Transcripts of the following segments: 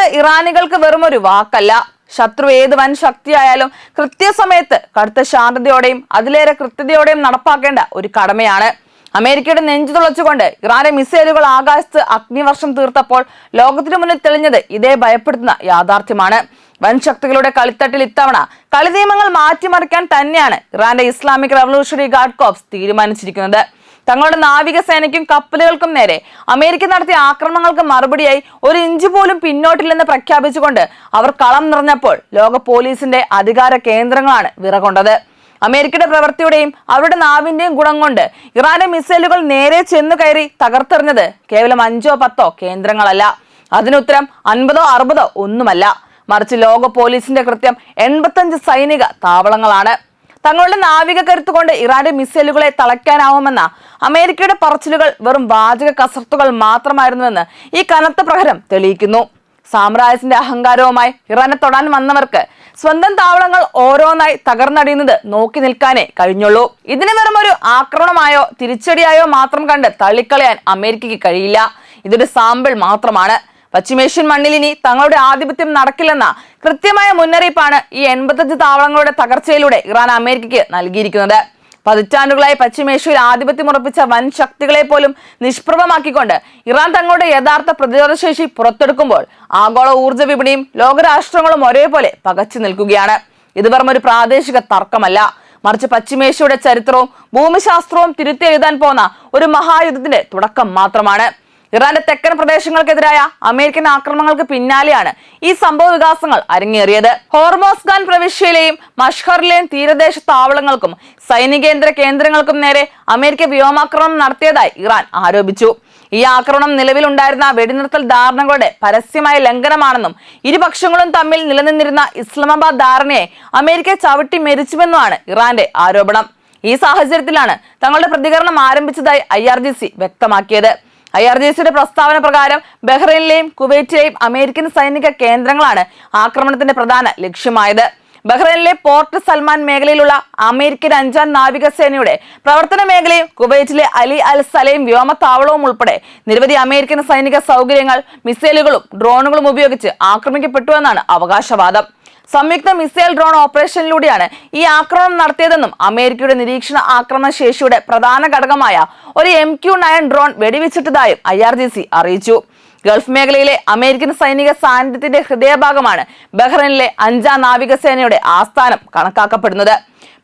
എന്നത് ഇറാനികൾക്ക് വെറുമൊരു വാക്കല്ല. ശത്രു ഏത് വൻ ശക്തിയായാലും കൃത്യസമയത്ത് കടുത്ത ശാന്തതയോടെയും അതിലേറെ കൃത്യതയോടെയും നടപ്പാക്കേണ്ട ഒരു കടമയാണ്. അമേരിക്കയുടെ നെഞ്ചു തുളച്ചുകൊണ്ട് ഇറാന്റെ മിസൈലുകൾ ആകാശത്ത് അഗ്നിവർഷം തീർത്തപ്പോൾ ലോകത്തിനു മുന്നിൽ തെളിഞ്ഞത് ഇതേ ഭയപ്പെടുത്തുന്ന യാഥാർത്ഥ്യമാണ്. വൻ ശക്തികളുടെ കളിത്തട്ടിൽ ഇത്തവണ കളി നിയമങ്ങൾ മാറ്റിമറിക്കാൻ തന്നെയാണ് ഇറാന്റെ ഇസ്ലാമിക് റവല്യൂഷണറി ഗാർഡ് കോർപ്സ് തീരുമാനിച്ചിരിക്കുന്നത്. തങ്ങളുടെ നാവികസേനയ്ക്കും കപ്പലുകൾക്കും നേരെ അമേരിക്ക നടത്തിയ ആക്രമണങ്ങൾക്ക് മറുപടിയായി ഒരു ഇഞ്ച് പോലും പിന്നോട്ടില്ലെന്ന് പ്രഖ്യാപിച്ചുകൊണ്ട് അവർ കളം നിറഞ്ഞപ്പോൾ ലോക പോലീസിന്റെ അധികാര കേന്ദ്രങ്ങളാണ് വിറകൊണ്ടത്. അമേരിക്കയുടെ പ്രവൃത്തിയുടെയും അവരുടെ നാവിന്റെയും ഗുണം കൊണ്ട് ഇറാന്റെ മിസൈലുകൾ നേരെ ചെന്നു കയറി തകർത്തെറിഞ്ഞത് കേവലം 5 or 10 കേന്ദ്രങ്ങളല്ല. അതിനുത്തരം 50 or 60 ഒന്നുമല്ല, മറിച്ച് ലോക പോലീസിന്റെ കൃത്യം 85 സൈനിക താവളങ്ങളാണ്. തങ്ങളുടെ നാവിക കരുത്തുകൊണ്ട് ഇറാന്റെ മിസൈലുകളെ തളയ്ക്കാനാവുമെന്ന അമേരിക്കയുടെ പറച്ചിലുകൾ വെറും വാചക കസർത്തുകൾ മാത്രമായിരുന്നുവെന്ന് ഈ കനത്ത പ്രഹരം തെളിയിക്കുന്നു. സാമ്രാജ്യത്തിന്റെ അഹങ്കാരവുമായി ഇറാനെ തൊടാൻ വന്നവർക്ക് സ്വന്തം താവളങ്ങൾ ഓരോന്നായി തകർന്നടിയുന്നത് നോക്കി നിൽക്കാനേ കഴിഞ്ഞുള്ളൂ. ഇതിന് വെറും ഒരു ആക്രമണമായോ തിരിച്ചടിയായോ മാത്രം കണ്ട് തള്ളിക്കളയാൻ അമേരിക്കയ്ക്ക് കഴിയില്ല. ഇതൊരു സാമ്പിൾ മാത്രമാണ്. പശ്ചിമേഷ്യൻ മണ്ണിൽ ഇനി തങ്ങളുടെ ആധിപത്യം നടക്കില്ലെന്ന കൃത്യമായ മുന്നറിയിപ്പാണ് ഈ 85 താവളങ്ങളുടെ തകർച്ചയിലൂടെ ഇറാൻ അമേരിക്കയ്ക്ക് നൽകിയിരിക്കുന്നത്. പതിറ്റാണ്ടുകളായി പശ്ചിമേഷ്യയിൽ ആധിപത്യം ഉറപ്പിച്ച വൻ ശക്തികളെ പോലും നിഷ്പ്രഭമാക്കിക്കൊണ്ട് ഇറാൻ തങ്ങളുടെ യഥാർത്ഥ പ്രതിരോധശേഷി പുറത്തെടുക്കുമ്പോൾ ആഗോള ഊർജ്ജ വിപണിയും ലോകരാഷ്ട്രങ്ങളും ഒരേപോലെ പകച്ചു നിൽക്കുകയാണ്. ഇത് വെറും ഒരു പ്രാദേശിക തർക്കമല്ല, മറിച്ച് പശ്ചിമേഷ്യയുടെ ചരിത്രവും ഭൂമിശാസ്ത്രവും തിരുത്തി എഴുതാൻ പോകുന്ന ഒരു മഹായുദ്ധത്തിന്റെ തുടക്കം മാത്രമാണ്. ഇറാന്റെ തെക്കൻ പ്രദേശങ്ങൾക്കെതിരായ അമേരിക്കൻ ആക്രമണങ്ങൾക്ക് പിന്നാലെയാണ് ഈ സംഭവ വികാസങ്ങൾ അരങ്ങേറിയത്. ഹോർമോസ്ഖാൻ പ്രവിശ്യയിലെയും മഷ്ഹറിലെയും തീരദേശ താവളങ്ങൾക്കും സൈനികേന്ദ്ര കേന്ദ്രങ്ങൾക്കും നേരെ അമേരിക്ക വ്യോമാക്രമണം നടത്തിയതായി ഇറാൻ ആരോപിച്ചു. ഈ ആക്രമണം നിലവിലുണ്ടായിരുന്ന വെടിനിർത്തൽ ധാരണകളുടെ പരസ്യമായ ലംഘനമാണെന്നും ഇരുപക്ഷങ്ങളും തമ്മിൽ നിലനിന്നിരുന്ന ഇസ്ലാമാബാദ് ധാരണയെ അമേരിക്ക ചവിട്ടി മെരിച്ചുവെന്നുമാണ് ഇറാന്റെ ആരോപണം. ഈ സാഹചര്യത്തിലാണ് തങ്ങളുടെ പ്രതികരണം ആരംഭിച്ചതായി IRGC വ്യക്തമാക്കിയത്. IRGCയുടെ പ്രസ്താവന പ്രകാരം ബഹ്റൈനിലെയും കുവൈറ്റിലെയും അമേരിക്കൻ സൈനിക കേന്ദ്രങ്ങളാണ് ആക്രമണത്തിന്റെ പ്രധാന ലക്ഷ്യമായത്. ബഹ്റൈനിലെ പോർട്ട് സൽമാൻ മേഖലയിലുള്ള അമേരിക്കൻ 5ാം നാവികസേനയുടെ പ്രവർത്തന മേഖലയും കുവൈറ്റിലെ അലി അൽ സലൈം വ്യോമത്താവളവും ഉൾപ്പെടെ നിരവധി അമേരിക്കൻ സൈനിക സൗകര്യങ്ങൾ മിസൈലുകളും ഡ്രോണുകളും ഉപയോഗിച്ച് ആക്രമിക്കപ്പെട്ടുവെന്നാണ് അവകാശവാദം. സംയുക്ത മിസൈൽ ഡ്രോൺ ഓപ്പറേഷനിലൂടെയാണ് ഈ ആക്രമണം നടത്തിയതെന്നും അമേരിക്കയുടെ നിരീക്ഷണ ആക്രമണ ശേഷിയുടെ പ്രധാന ഘടകമായ ഒരു MQ-9 ഡ്രോൺ വെടിവെച്ചിട്ടതായും IRGC അറിയിച്ചു. ഗൾഫ് മേഖലയിലെ അമേരിക്കൻ സൈനിക സാന്നിധ്യത്തിന്റെ ഹൃദയഭാഗമാണ് ബഹ്റൈനിലെ 5ാം നാവികസേനയുടെ ആസ്ഥാനം കണക്കാക്കപ്പെടുന്നത്.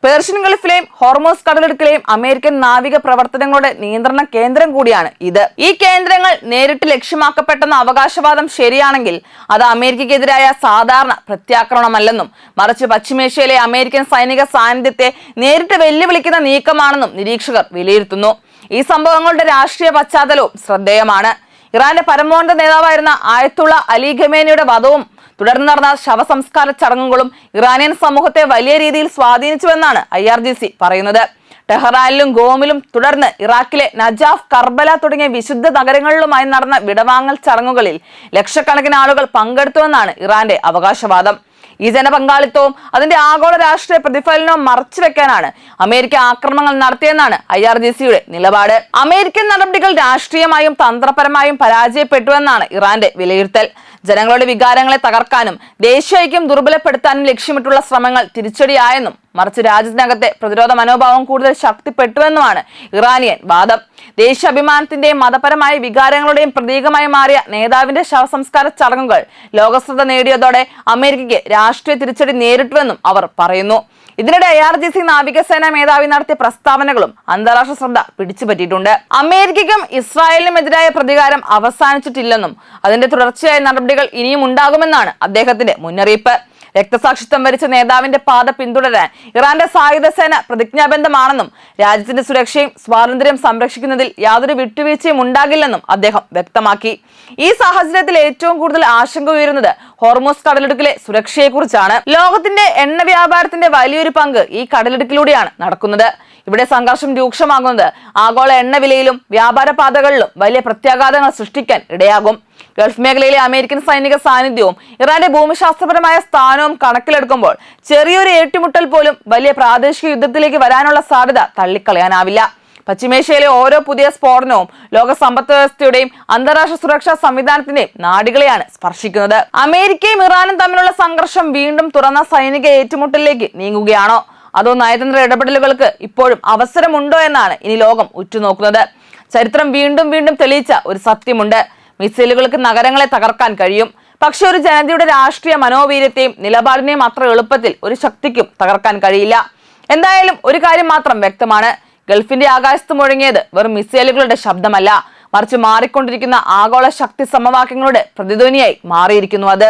പേർഷ്യൻ ഗൾഫിലെയും ഹോർമോസ് കടലിടുക്കിലെയും അമേരിക്കൻ നാവിക പ്രവർത്തനങ്ങളുടെ നിയന്ത്രണ കേന്ദ്രം കൂടിയാണ് ഇത്. ഈ കേന്ദ്രങ്ങൾ നേരിട്ട് ലക്ഷ്യമാക്കപ്പെട്ടെന്ന അവകാശവാദം ശരിയാണെങ്കിൽ അത് അമേരിക്കയ്ക്കെതിരായ സാധാരണ പ്രത്യാക്രമണമല്ലെന്നും മറിച്ച് പശ്ചിമേഷ്യയിലെ അമേരിക്കൻ സൈനിക സാന്നിധ്യത്തെ നേരിട്ട് വെല്ലുവിളിക്കുന്ന നീക്കമാണെന്നും നിരീക്ഷകർ വിലയിരുത്തുന്നു. ഈ സംഭവങ്ങളുടെ രാഷ്ട്രീയ പശ്ചാത്തലവും ശ്രദ്ധേയമാണ്. ഇറാന്റെ പരമോന്നത നേതാവായിരുന്ന ആയത്തുള്ള അലി ഖമേനിയുടെ വധവും തുടർന്ന് നടന്ന ശവസംസ്കാര ചടങ്ങുകളും ഇറാനിയൻ സമൂഹത്തെ വലിയ രീതിയിൽ സ്വാധീനിച്ചുവെന്നാണ് IRGC പറയുന്നത്. ടെഹ്റാനിലും ഗോമിലും തുടർന്ന് ഇറാഖിലെ നജാഫ്, കർബല തുടങ്ങിയ വിശുദ്ധ നഗരങ്ങളിലുമായി നടന്ന വിടവാങ്ങൽ ചടങ്ങുകളിൽ ലക്ഷക്കണക്കിന് ആളുകൾ പങ്കെടുത്തുവെന്നാണ് ഇറാന്റെ അവകാശവാദം. ഈ ജനപങ്കാളിത്തവും അതിന്റെ ആഗോള രാഷ്ട്രീയ പ്രതിഫലനവും മറച്ചുവെക്കാനാണ് അമേരിക്ക ആക്രമണങ്ങൾ നടത്തിയെന്നാണ് IRGCയുടെ നിലപാട്. അമേരിക്കൻ നടപടികൾ രാഷ്ട്രീയമായും തന്ത്രപരമായും പരാജയപ്പെട്ടുവെന്നാണ് ഇറാന്റെ വിലയിരുത്തൽ. ജനങ്ങളുടെ വികാരങ്ങളെ തകർക്കാനും ദേശീയ ഐക്യം ദുർബലപ്പെടുത്താനും ലക്ഷ്യമിട്ടുള്ള ശ്രമങ്ങൾ തിരിച്ചടിയായെന്നും മറിച്ച് രാജ്യത്തിനകത്തെ പ്രതിരോധ മനോഭാവം കൂടുതൽ ശക്തിപ്പെട്ടുവെന്നുമാണ് ഇറാനിയൻ വാദം. ദേശീയാഭിമാനത്തിന്റെയും മതപരമായ വികാരങ്ങളുടെയും പ്രതീകമായി മാറിയ നേതാവിന്റെ ശവസംസ്കാര ചടങ്ങുകൾ ലോകശ്രദ്ധ നേടിയതോടെ അമേരിക്കയ്ക്ക് രാഷ്ട്രീയ തിരിച്ചടി നേരിട്ടുവെന്നും അവർ പറയുന്നു. ഇതിനിടെ IRGC നാവികസേന മേധാവി നടത്തിയ പ്രസ്താവനകളും അന്താരാഷ്ട്ര ശ്രദ്ധ പിടിച്ചുപറ്റിയിട്ടുണ്ട്. അമേരിക്കയ്ക്കും ഇസ്രായേലിനും എതിരായ പ്രതികാരം അവസാനിച്ചിട്ടില്ലെന്നും അതിന്റെ തുടർച്ചയായ നടപടികൾ ഇനിയും ഉണ്ടാകുമെന്നാണ് അദ്ദേഹത്തിന്റെ മുന്നറിയിപ്പ്. രക്തസാക്ഷിത്വം വരിച്ച നേതാവിന്റെ പാത പിന്തുടരാൻ ഇറാന്റെ സായുധ സേന പ്രതിജ്ഞാബദ്ധമാണെന്നും രാജ്യത്തിന്റെ സുരക്ഷയും സ്വാതന്ത്ര്യം സംരക്ഷിക്കുന്നതിൽ യാതൊരു വിട്ടുവീഴ്ചയും ഉണ്ടാകില്ലെന്നും അദ്ദേഹം വ്യക്തമാക്കി. ഈ സാഹചര്യത്തിൽ ഏറ്റവും കൂടുതൽ ആശങ്ക ഉയരുന്നത് ഹോർമോസ് കടലിടുക്കിലെ സുരക്ഷയെക്കുറിച്ചാണ്. ലോകത്തിന്റെ എണ്ണ വ്യാപാരത്തിന്റെ വലിയൊരു പങ്ക് ഈ കടലിടുക്കിലൂടെയാണ് നടക്കുന്നത്. ഇവിടെ സംഘർഷം രൂക്ഷമാകുന്നത് ആഗോള എണ്ണ വിലയിലും വ്യാപാര പാതകളിലും വലിയ പ്രത്യാഘാതങ്ങൾ സൃഷ്ടിക്കാൻ ഇടയാകും. ഗൾഫ് മേഖലയിലെ അമേരിക്കൻ സൈനിക സാന്നിധ്യവും ഇറാന്റെ ഭൂമിശാസ്ത്രപരമായ സ്ഥാനവും കണക്കിലെടുക്കുമ്പോൾ ചെറിയൊരു ഏറ്റുമുട്ടൽ പോലും വലിയ പ്രാദേശിക യുദ്ധത്തിലേക്ക് വരാനുള്ള സാധ്യത തള്ളിക്കളയാനാവില്ല. പശ്ചിമേഷ്യയിലെ ഓരോ പുതിയ സ്ഫോടനവും ലോക സമ്പദ് വ്യവസ്ഥയുടെയും അന്താരാഷ്ട്ര സുരക്ഷാ സംവിധാനത്തിന്റെയും നാഡികളെയാണ് സ്പർശിക്കുന്നത്. അമേരിക്കയും ഇറാനും തമ്മിലുള്ള സംഘർഷം വീണ്ടും തുറന്ന സൈനിക ഏറ്റുമുട്ടലിലേക്ക് നീങ്ങുകയാണോ, അതോ നയതന്ത്ര ഇടപെടലുകൾക്ക് ഇപ്പോഴും അവസരമുണ്ടോ എന്നാണ് ഇനി ലോകം ഉറ്റുനോക്കുന്നത്. ചരിത്രം വീണ്ടും വീണ്ടും തെളിയിച്ച ഒരു സത്യമുണ്ട്: മിസൈലുകൾക്ക് നഗരങ്ങളെ തകർക്കാൻ കഴിയും, പക്ഷെ ഒരു ജനതയുടെ രാഷ്ട്രീയ മനോവീര്യത്തെയും നിലപാടിനെയും അത്ര എളുപ്പത്തിൽ ഒരു ശക്തിക്കും തകർക്കാൻ കഴിയില്ല. എന്തായാലും ഒരു കാര്യം മാത്രം വ്യക്തമാണ്: ഗൾഫിന്റെ ആകാശത്ത് മുഴങ്ങിയത് വെറും മിസൈലുകളുടെ ശബ്ദമല്ല, മറിച്ച് മാറിക്കൊണ്ടിരിക്കുന്ന ആഗോള ശക്തി സമവാക്യങ്ങളുടെ പ്രതിധ്വനിയായി മാറിയിരിക്കുന്നു അത്.